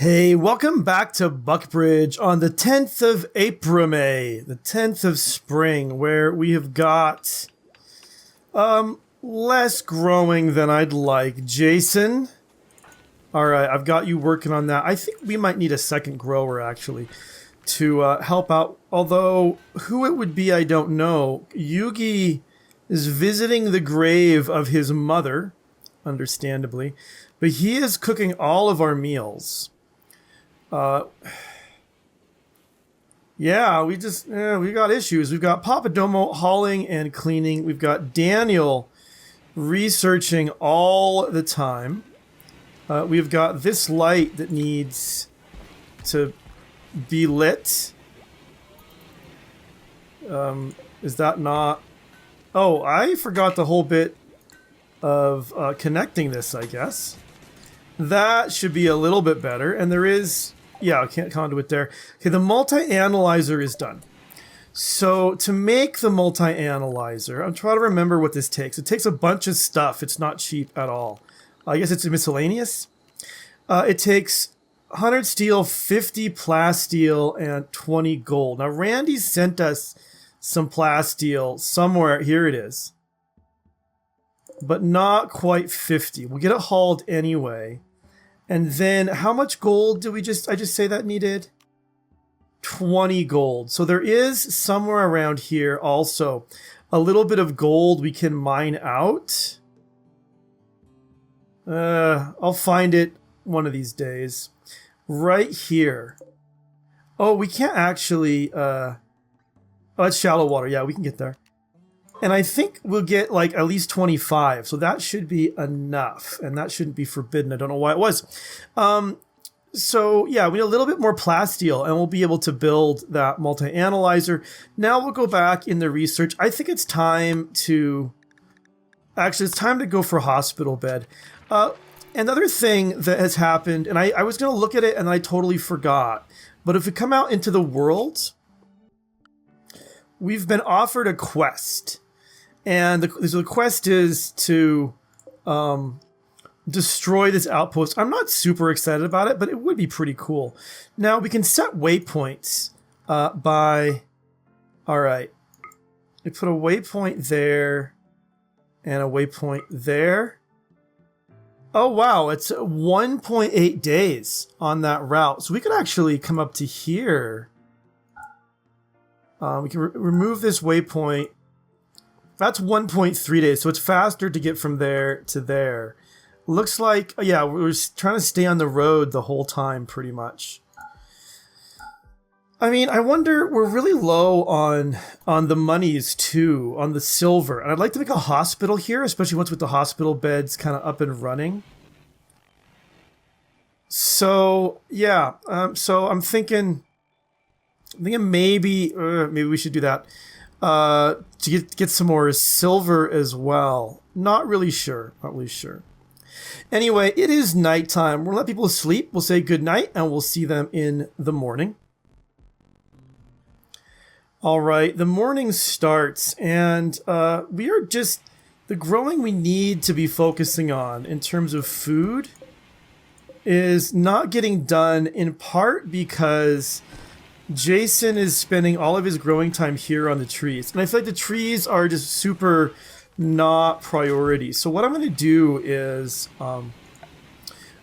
Hey, welcome back to Buckbridge on the 10th of April, the 10th of spring, where we have got less growing than I'd like. Jason? Alright, I've got you working on that. I think we might need a second grower, actually, to help out. Although, who it would be, I don't know. Yugi is visiting the grave of his mother, understandably, but he is cooking all of our meals. Yeah, we got issues. We've got Papadomo hauling and cleaning. We've got Daniel researching all the time. We've got this light that needs to be lit. Is that not... Oh, I forgot the whole bit of connecting this, I guess. That should be a little bit better. And there is... Yeah, I can't conduit there. Okay, the multi-analyzer is done. So to make the multi-analyzer, I'm trying to remember what this takes. It takes a bunch of stuff. It's not cheap at all. I guess it's miscellaneous. It takes 100 steel, 50 plasteel, and 20 gold. Now, Randy sent us some plasteel somewhere. Here it is. But not quite 50. We'll get it hauled anyway. And then, how much gold did I just say that needed? 20 gold. So there is somewhere around here also a little bit of gold we can mine out. I'll find it one of these days. Right here. Oh, we can't actually, oh, it's shallow water. Yeah, we can get there. And I think we'll get like at least 25. So that should be enough. And that shouldn't be forbidden. I don't know why it was. So yeah, we need a little bit more plasteel and we'll be able to build that multi-analyzer. Now we'll go back in the research. I think it's time to... Actually, it's time to go for a hospital bed. Another thing that has happened, and I was going to look at it and I totally forgot. But if we come out into the world, we've been offered a quest. And the quest is to destroy this outpost. I'm not super excited about it, but it would be pretty cool. Now, we can set waypoints by... Alright. We put a waypoint there and a waypoint there. Oh, wow. It's 1.8 days on that route. So we could actually come up to here. We can remove this waypoint. That's 1.3 days, so it's faster to get from there to there. Looks like, yeah, we're trying to stay on the road the whole time, pretty much. I mean, I wonder, we're really low on the monies, too, on the silver. And I'd like to make a hospital here, especially once with the hospital beds kind of up and running. So, yeah, so I'm thinking maybe we should do that to get some more silver as well. Not really sure. Anyway, it is nighttime. We'll let people sleep. We'll say good night, and we'll see them in the morning. All right, the morning starts, and we are just the growing we need to be focusing on in terms of food is not getting done, in part because Jason is spending all of his growing time here on the trees. And I feel like the trees are just super not priority. So what I'm going to do is I'm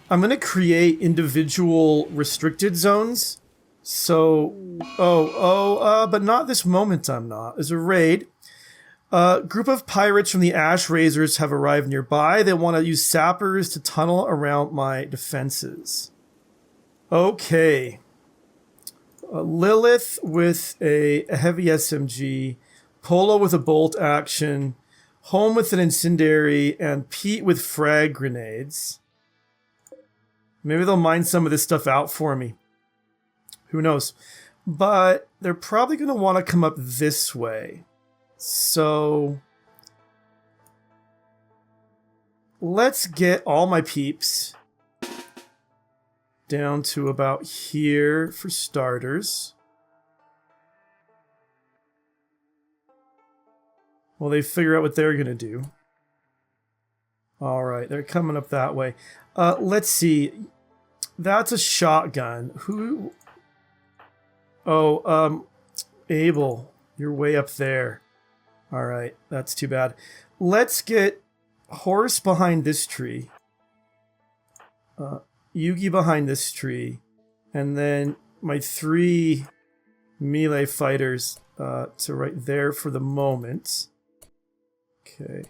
going to create individual restricted zones. So, but not this moment I'm not. There's a raid. A group of pirates from the Ash Razors have arrived nearby. They want to use Sappers to tunnel around my defenses. Okay. Lilith with a heavy SMG, Polo with a bolt action, Home with an incendiary, and Pete with frag grenades. Maybe they'll mine some of this stuff out for me. Who knows? But they're probably going to want to come up this way. So let's get all my peeps down to about here for starters. Well, they figure out what they're going to do. All right, they're coming up that way. Let's see. That's a shotgun. Who? Oh, Abel, you're way up there. All right, that's too bad. Let's get Horse behind this tree. Yugi behind this tree. And then my 3 melee fighters to right there for the moment. Okay.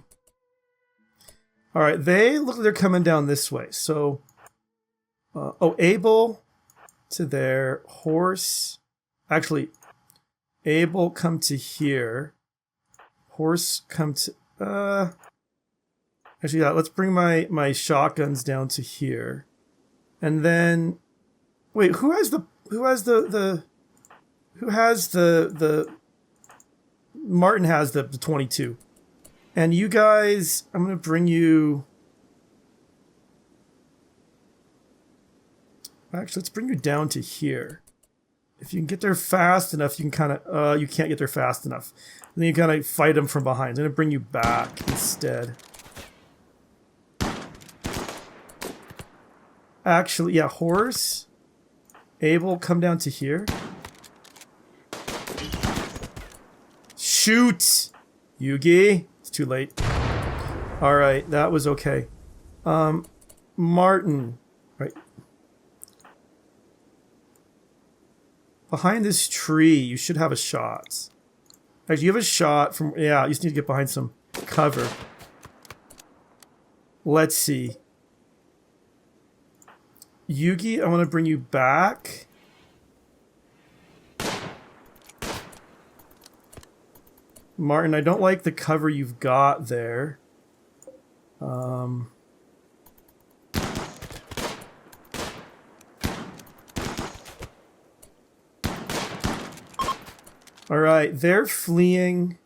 All right, they look like they're coming down this way. So, oh, Abel to there. Horse. Actually, Abel come to here. Horse come to... actually, yeah, let's bring my shotguns down to here. And then... Wait, who has the Martin has the 22. And you guys, I'm going to bring you... Actually, let's bring you down to here. If you can get there fast enough, you can kind of... you can't get there fast enough. Then you kind of fight them from behind. I'm going to bring you back instead. Actually, yeah, Horse... Abel, come down to here. Shoot! Yugi. It's too late. Alright, that was okay. Martin. Right. Behind this tree, you should have a shot. Actually, you have a shot from... Yeah, you just need to get behind some cover. Let's see. Yugi, I want to bring you back. Martin, I don't like the cover you've got there. Alright, they're fleeing.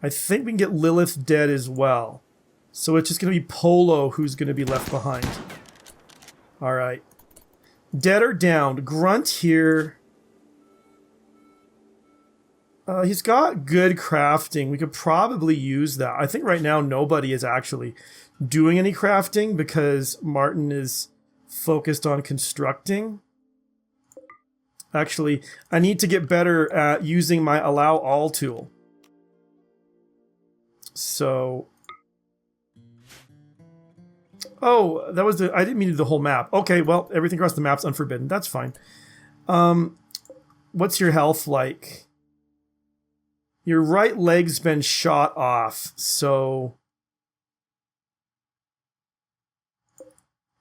I think we can get Lilith dead as well. So it's just going to be Polo who's going to be left behind. Alright. Dead or down. Grunt here. He's got good crafting. We could probably use that. I think right now nobody is actually doing any crafting because Martin is focused on constructing. Actually, I need to get better at using my allow all tool. So... Oh, that was I didn't mean to do the whole map. Okay, well, everything across the map's unforbidden. That's fine. What's your health like? Your right leg's been shot off, so...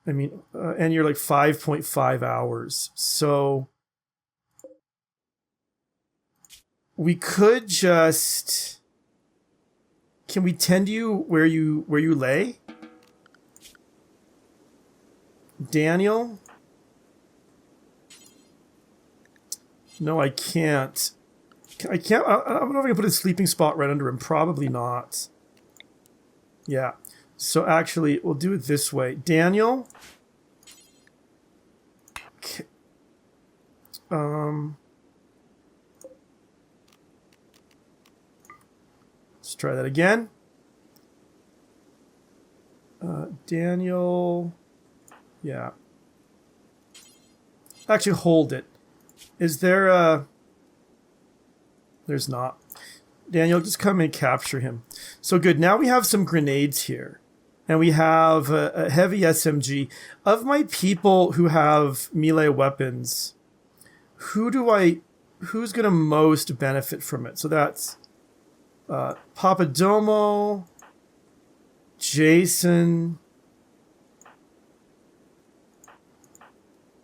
I mean, and you're like 5.5 hours, so... We could just... Can we tend you where you lay? Daniel? No, I can't. I can't. I don't know if I can put a sleeping spot right under him. Probably not. Yeah. So actually, we'll do it this way. Daniel? Okay. Let's try that again. Daniel... Yeah. Actually, hold it. Is there a... There's not. Daniel, just come and capture him. So good. Now we have some grenades here. And we have a heavy SMG. Of my people who have melee weapons, who's going to most benefit from it? So that's Papadomo, Jason...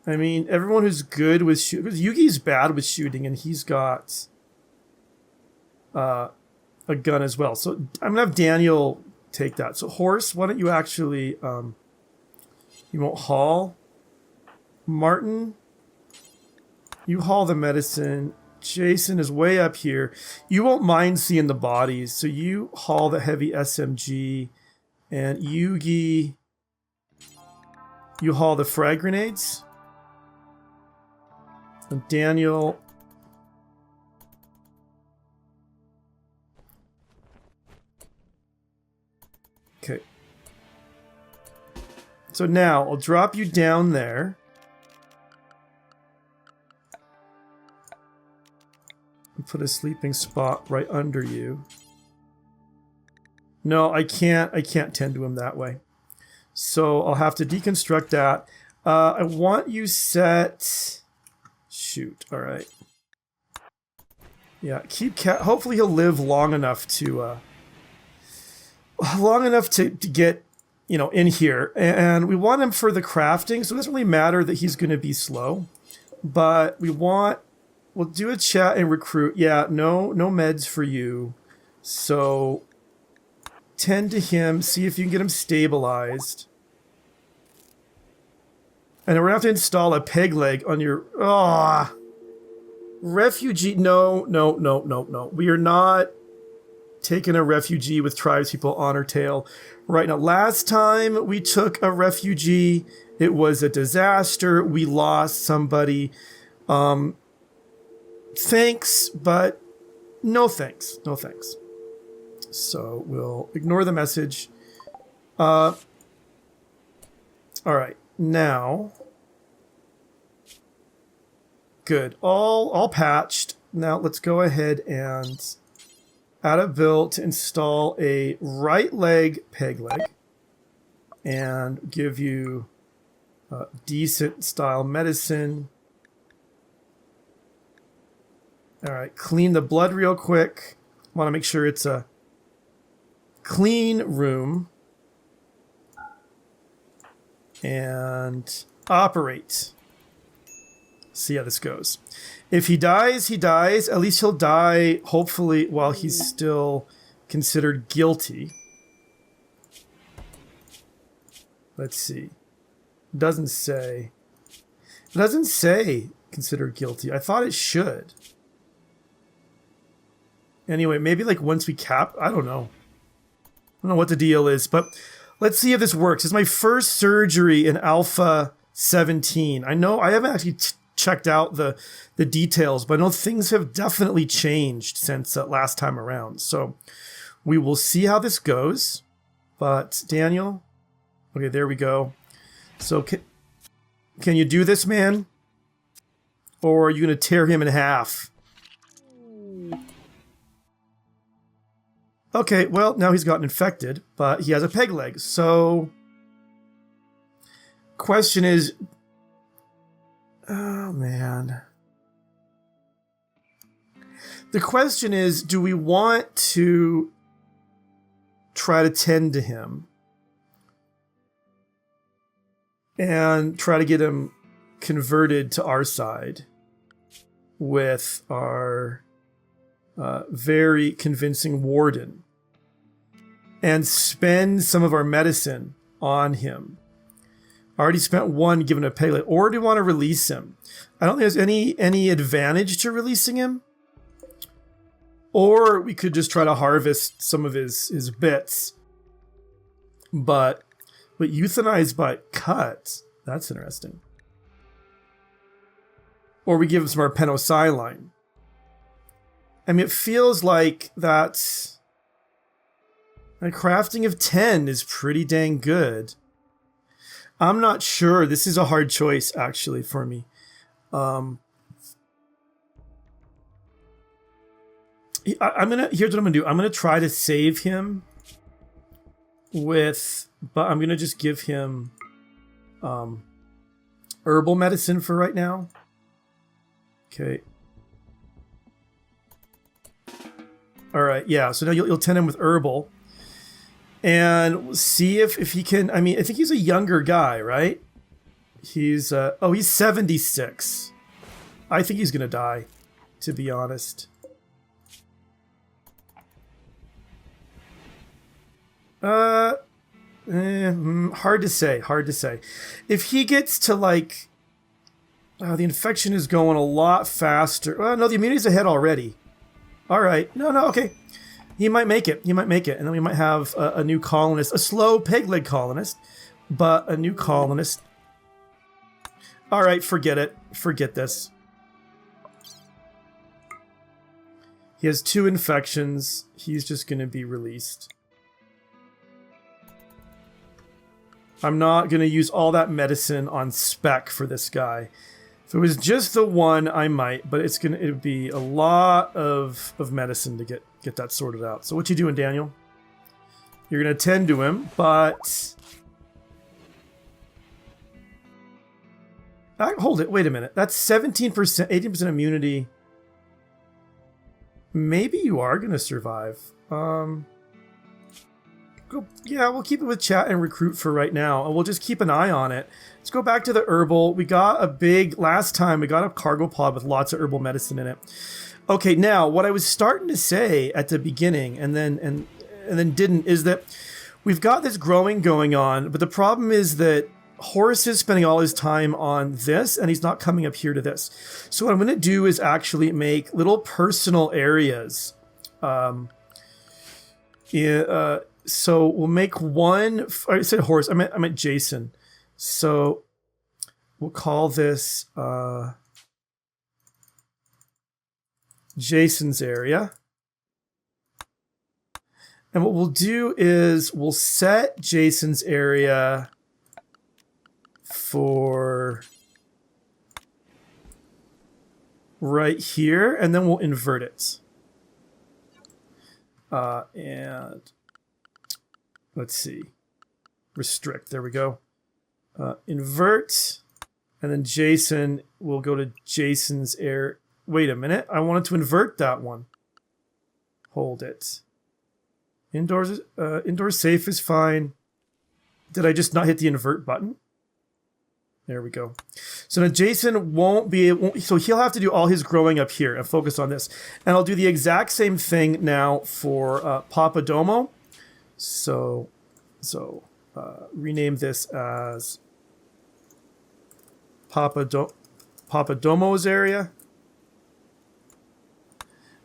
I mean, everyone who's good with shooting... Because Yugi's bad with shooting, and he's got a gun as well. So I'm going to have Daniel take that. So Horse, why don't you actually... you won't haul. Martin, you haul the medicine. Jason is way up here. You won't mind seeing the bodies, so you haul the heavy SMG. And Yugi, you haul the frag grenades. And Daniel... Okay. So now I'll drop you down there. And put a sleeping spot right under you. No, I can't tend to him that way. So I'll have to deconstruct that. I want you set... Shoot, all right. Yeah, keep cat. Hopefully he'll live long enough to get, you know, in here. And we want him for the crafting, so it doesn't really matter that he's going to be slow. But we'll do a chat and recruit. Yeah, no meds for you. So tend to him, see if you can get him stabilized. And we're going to have to install a peg leg on your... Refugee... No. We are not taking a refugee with tribespeople on our tail right now. Last time we took a refugee, it was a disaster. We lost somebody. Thanks, but no thanks. No thanks. So we'll ignore the message. All right. Now, good. All patched. Now let's go ahead and add a build to install a right leg peg leg and give you decent style medicine. All right, clean the blood real quick. Want to make sure it's a clean room. And operate. See how this goes. If he dies, he dies. At least he'll die, hopefully, while he's still considered guilty. Let's see. Doesn't say. It doesn't say considered guilty. I thought it should. Anyway, maybe like once we cap... I don't know. I don't know what the deal is, but... Let's see if this works. It's my first surgery in Alpha 17. I know I haven't actually checked out the details, but I know things have definitely changed since last time around. So we will see how this goes. But Daniel, okay, there we go. So can you do this, man? Or are you going to tear him in half? Okay, well, now he's gotten infected, but he has a peg leg, so... Question is... Oh, man. The question is, do we want to try to tend to him? And try to get him converted to our side with our... very convincing warden, and spend some of our medicine on him. I already spent one giving a peg leg. Or do we want to release him? I don't think there's any advantage to releasing him. Or we could just try to harvest some of his bits. But euthanized by cut, that's interesting. Or we give him some more penicillin. I mean, it feels like that a crafting of 10 is pretty dang good. I'm not sure. This is a hard choice, actually, for me. Here's what I'm gonna do. I'm gonna try to save him but I'm gonna just give him herbal medicine for right now. Okay. All right, yeah, so now you'll tend him with herbal. And see if he can... I mean, I think he's a younger guy, right? He's 76. I think he's going to die, to be honest. Hard to say, hard to say. If he gets to, like... the infection is going a lot faster. Well, no, the immunity's ahead already. All right. No, okay. He might make it. He might make it. And then we might have a new colonist. A slow peg leg colonist, but a new colonist. All right, forget it. Forget this. He has 2 infections. He's just going to be released. I'm not going to use all that medicine on spec for this guy. If it was just the one, I might, but it would be a lot of medicine to get that sorted out. So what you doing, Daniel? You're going to tend to him, but... hold it, wait a minute. That's 17%, 18% immunity. Maybe you are going to survive. Yeah, we'll keep it with chat and recruit for right now, and we'll just keep an eye on it. Let's go back to the herbal. We got last time we got a cargo pod with lots of herbal medicine in it. Okay, now what I was starting to say at the beginning and then didn't is that we've got this growing going on, but the problem is that Horace is spending all his time on this, and he's not coming up here to this. So what I'm going to do is actually make little personal areas. So we'll make one. I said Horace. I meant Jason. So we'll call this Jason's area. And what we'll do is we'll set Jason's area for right here, and then we'll invert it. And let's see. Restrict. There we go. Invert. And then Jason will go to Jason's area. Wait a minute. I wanted to invert that one. Hold it. Indoors safe is fine. Did I just not hit the invert button? There we go. So now Jason won't be able, so he'll have to do all his growing up here and focus on this. And I'll do the exact same thing now for Papadomo. So rename this as Papadomo's area.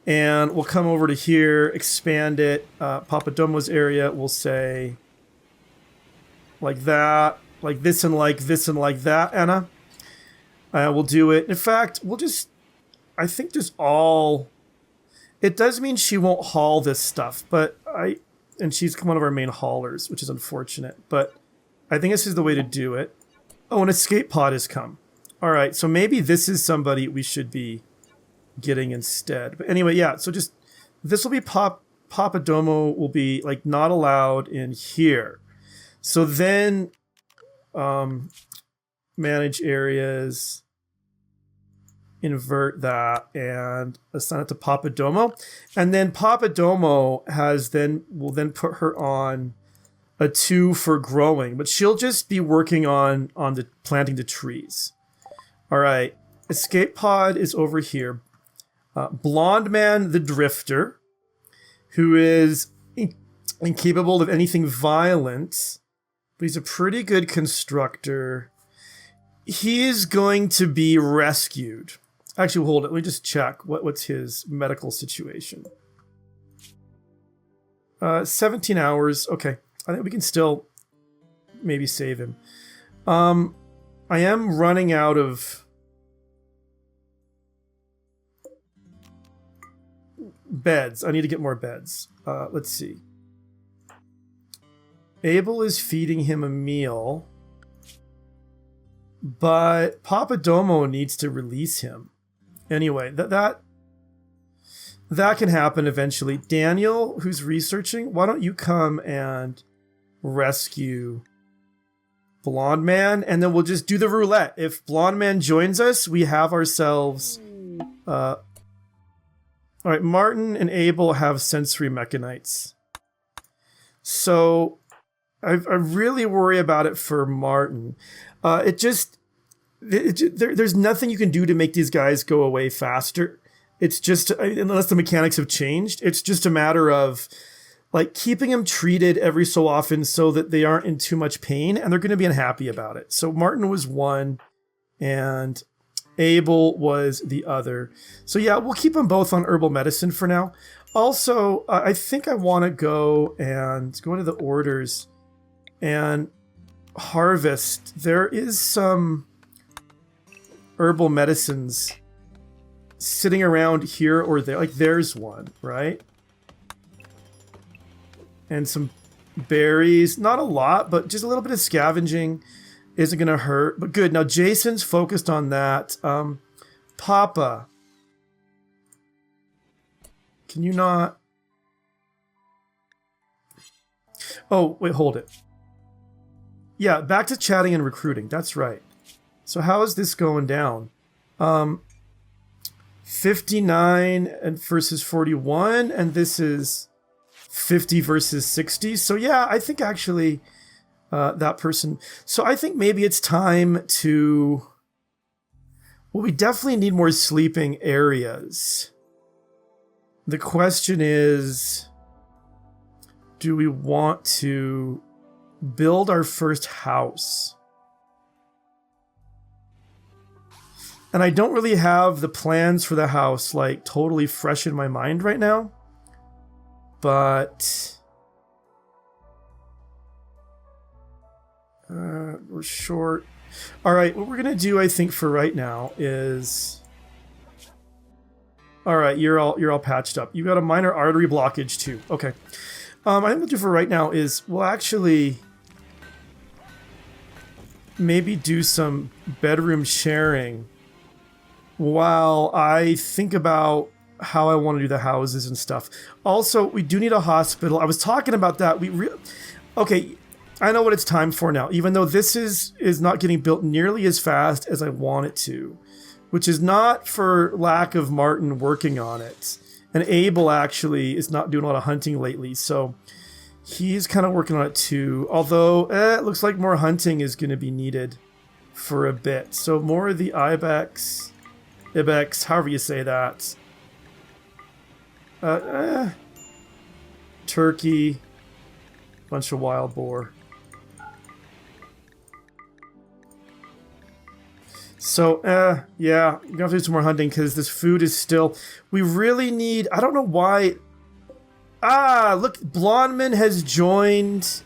And we'll come over to here, expand it. Papadomo's area, we'll say like that. Like this and like this and like that, Anna. We'll do it. In fact, we'll just... I think just all... It does mean she won't haul this stuff, but and she's one of our main haulers, which is unfortunate. But I think this is the way to do it. Oh, an escape pod has come. All right, so maybe this is somebody we should be getting instead. But anyway, yeah, so just... This will be Papadomo will be, like, not allowed in here. So then... manage areas, invert that, and assign it to Papadomo. And then Papadomo will then put her on a 2 for growing, but she'll just be working on the planting the trees. All right, escape pod is over here. Blonde man, the drifter, who is incapable of anything violent. But he's a pretty good constructor. He is going to be rescued. Actually, hold it. Let me just check. What's his medical situation? 17 hours. Okay. I think we can still maybe save him. I am running out of beds. I need to get more beds. Let's see. Abel is feeding him a meal, but Papadomo needs to release him. Anyway, that can happen eventually. Daniel, who's researching, why don't you come and rescue Blonde Man, and then we'll just do the roulette. If Blonde Man joins us, we have ourselves... all right, Martin and Abel have sensory mechanites. So... I really worry about it for Martin. There's nothing you can do to make these guys go away faster. It's just, unless the mechanics have changed, it's just a matter of like keeping them treated every so often so that they aren't in too much pain, and they're going to be unhappy about it. So Martin was one, and Abel was the other. So yeah, we'll keep them both on herbal medicine for now. Also, I think I want to go into the orders and harvest. There is some herbal medicines sitting around here or there. Like there's one, right? And some berries. Not a lot, but just a little bit of scavenging isn't going to hurt. But good. Now, Jason's focused on that. Papa. Can you not... Oh, wait, hold it. Yeah, back to chatting and recruiting. That's right. So how is this going down? 59 versus 41, and this is 50 versus 60. So yeah, I think actually that person... So I think maybe it's time to... Well, we definitely need more sleeping areas. The question is, do we want to build our first house? And I don't really have the plans for the house like totally fresh in my mind right now. But we're short. All right, what we're going to do, I think, for right now is... All right, you're all patched up. You got a minor artery blockage too. Okay. I think what we'll do for right now is we'll actually maybe do some bedroom sharing while I think about how I want to do the houses and stuff. Also, we do need a hospital. I was talking about that. Okay, I know what it's time for now, even though this is not getting built nearly as fast as I want it to. Which is not for lack of Martin working on it. And Abel actually is not doing a lot of hunting lately, so he's kind of working on it too. Although, it looks like more hunting is going to be needed for a bit. So more of the ibex, however you say that. Turkey, bunch of wild boar. So, yeah, we're gonna have to do some more hunting because this food is still... We really need... I don't know why... Ah, look, Blondman has joined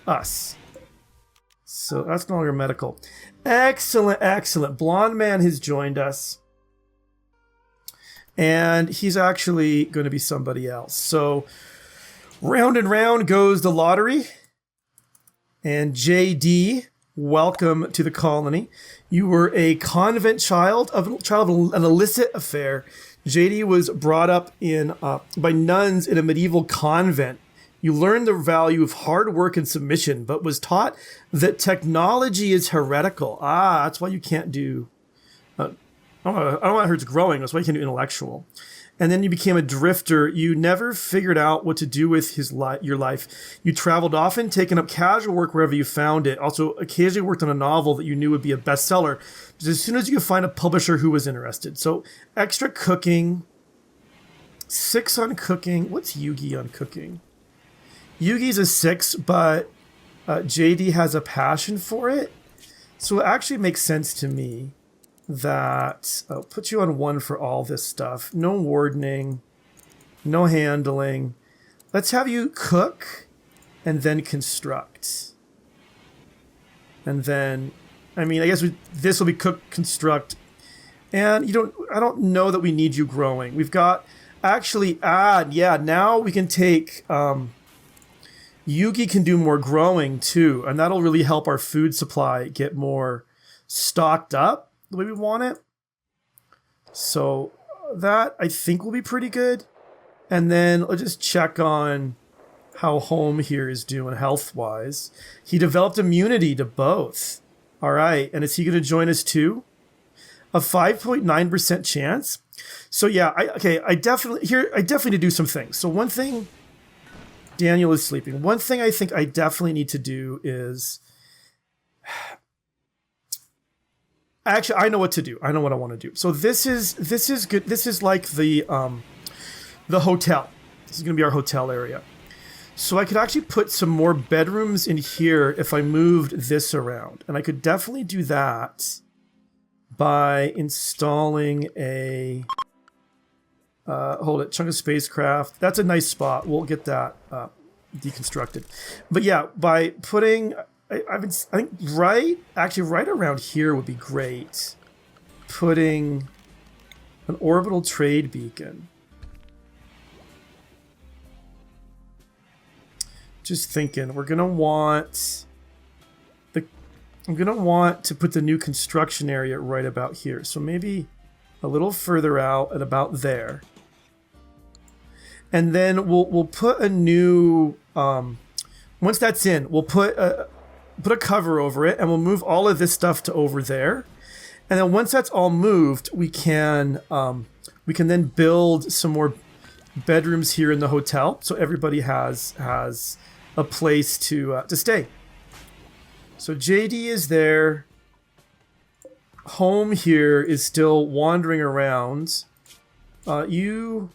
us. So that's no longer medical. Excellent, excellent. Blonde Man has joined us. And he's actually going to be somebody else. So, round and round goes the lottery. And JD... Welcome to the colony. You were a convent child of an illicit affair. JD was brought up by nuns in a medieval convent. You learned the value of hard work and submission, but was taught that technology is heretical. Ah, that's why you can't do... I don't know how it hurts growing. That's why you can't do intellectual. And then you became a drifter. You never figured out what to do with your life. You traveled often, taking up casual work wherever you found it. Also, occasionally worked on a novel that you knew would be a bestseller. But as soon as you could find a publisher who was interested. So, extra cooking. 6 on cooking. What's Yugi on cooking? Yugi's a 6, but JD has a passion for it. So it actually makes sense to me that I'll put you on 1 for all this stuff. No wardening, no handling. Let's have you cook and then construct. And then, I mean, I guess this will be cook, construct. And I don't know that we need you growing. We've got, actually, yeah, now we can take, Yugi can do more growing too. And that'll really help our food supply get more stocked up the way we want it. So that I think will be pretty good. And then I'll just check on how home here is doing health wise. He developed immunity to both. All right. And is he going to join us too? A 5.9% chance. So yeah, I definitely need to do some things. So one thing, Daniel is sleeping. One thing I think I definitely need to do is, actually, I know what to do. I know what I want to do. So this is good. This is like the hotel. This is going to be our hotel area. So I could actually put some more bedrooms in here if I moved this around. And I could definitely do that by installing a, chunk of spacecraft. That's a nice spot. We'll get that deconstructed. But yeah, by putting... I think right around here would be great. Putting an orbital trade beacon. Just thinking, we're gonna want I'm gonna want to put the new construction area right about here. So maybe a little further out at about there. And then we'll put a new once that's in, we'll put a cover over it, and we'll move all of this stuff to over there. And then once that's all moved, we can then build some more bedrooms here in the hotel, so everybody has a place to stay. So JD is there. Home here is still wandering around. You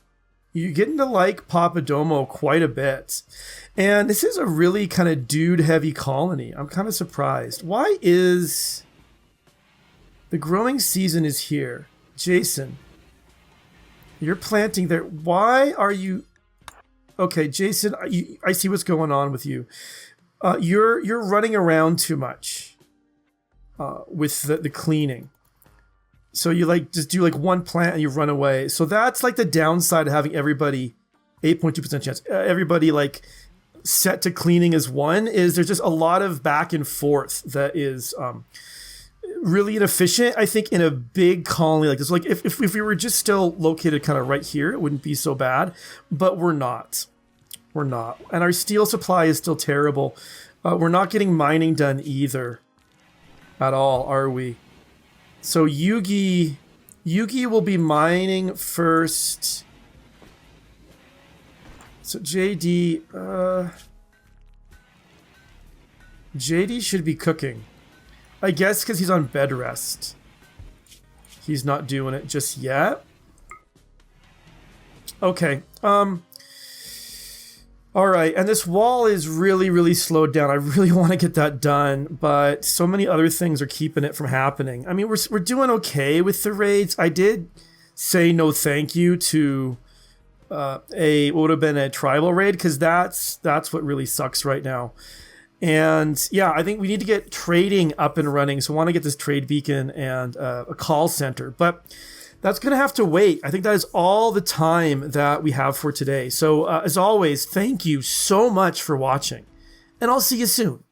getting to like Papadomo quite a bit. And this is a really kind of dude-heavy colony. I'm kind of surprised. Why is... The growing season is here. Jason, you're planting there. Why are you... Okay, Jason, I see what's going on with you. You're running around too much with the cleaning. So you like just do like one plant and you run away. So that's like the downside of having everybody 8.2% chance. Everybody like set to cleaning as one is there's just a lot of back and forth that is really inefficient. I think in a big colony like this, like if we were just still located kind of right here, it wouldn't be so bad, but we're not. We're not. And our steel supply is still terrible. We're not getting mining done either at all, are we? So Yugi will be mining first. So JD should be cooking. I guess because he's on bed rest. He's not doing it just yet. Okay. All right, and this wall is really, really slowed down. I really want to get that done, but so many other things are keeping it from happening. I mean, we're doing okay with the raids. I did say no thank you to what would have been a tribal raid, because that's what really sucks right now. And yeah, I think we need to get trading up and running. So I want to get this trade beacon and a call center, but that's going to have to wait. I think that is all the time that we have for today. So as always, thank you so much for watching, and I'll see you soon.